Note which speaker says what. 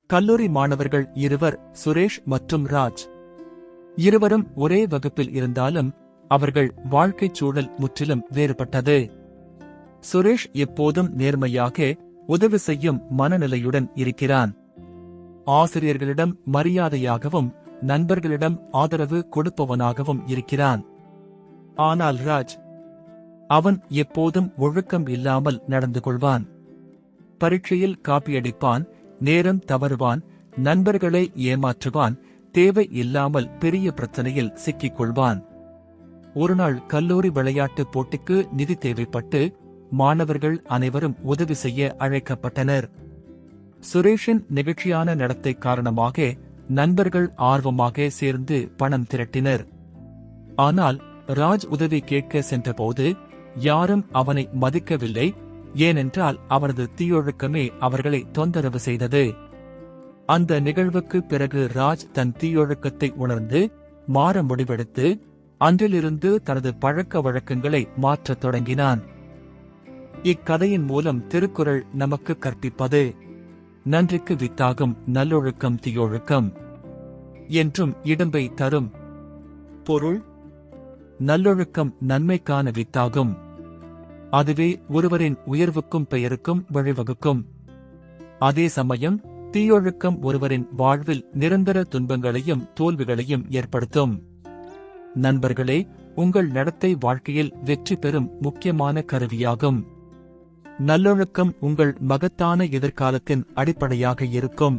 Speaker 1: கல்லூரி மாணவர்கள் இருவர், சுரேஷ் மற்றும் ராஜ். இருவரும் ஒரே வகுப்பில் இருந்தாலும் அவர்கள் வாழ்க்கைச் சூழல் முற்றிலும் வேறுபட்டது. சுரேஷ் எப்போதும் நேர்மையாக, உதவி செய்யும் மனநிலையுடன் இருக்கிறான். ஆசிரியர்களிடம் மரியாதையாகவும் நண்பர்களிடம் ஆதரவு கொடுப்பவனாகவும் இருக்கிறான். ஆனால் ராஜ், அவன் எப்போதும் ஒழுக்கம் இல்லாமல் நடந்து கொள்வான். பரீட்சையில் காப்பியடிப்பான், நேரம் தவறுவான், நண்பர்களை ஏமாற்றுவான், தேவை இல்லாமல் பெரிய பிரச்சனையில் சிக்கிக் கொள்வான். ஒருநாள் கல்லூரி விளையாட்டுப் போட்டிக்கு நிதி தேவைப்பட்டு மாணவர்கள் அனைவரும் உதவி செய்ய அழைக்கப்பட்டனர். சுரேஷின் நெகிழ்ச்சியான நடத்தை காரணமாக நண்பர்கள் ஆர்வமாக சேர்ந்து பணம் திரட்டினர். ஆனால் ராஜ் உதவி கேட்க சென்றபோது யாரும் அவனை மதிக்கவில்லை. ஏனென்றால் அவனது தீயொழுக்கமே அவர்களை தொந்தரவு செய்தது. அந்த நிகழ்வுக்கு பிறகு ராஜ் தன் தீயொழுக்கத்தை உணர்ந்து மாற முடிவெடுத்து அன்றிலிருந்து தனது பழக்க வழக்கங்களை மாற்றத் தொடங்கினான். இக்கதையின் மூலம் திருக்குறள் நமக்கு கற்பிப்பது, நன்றிக்கு வித்தாகும் நல்லொழுக்கம் தீயொழுக்கம் என்றும் இடம்பை தரும். பொருள்: நல்லொழுக்கம் நன்மைக்கான வித்தாகும். அதுவே ஒருவரின் உயர்வுக்கும் பெயருக்கும் வழிவகுக்கும். அதே சமயம் தீயொழுக்கம் ஒருவரின் வாழ்வில் நிரந்தர துன்பங்களையும் தோல்விகளையும் ஏற்படுத்தும். நண்பர்களே, உங்கள் நடத்தை வாழ்க்கையில் வெற்றி பெறும் முக்கியமான கருவியாகும். நல்லொழுக்கம் உங்கள் மகத்தான எதிர்காலத்தின் அடிப்படையாக இருக்கும்.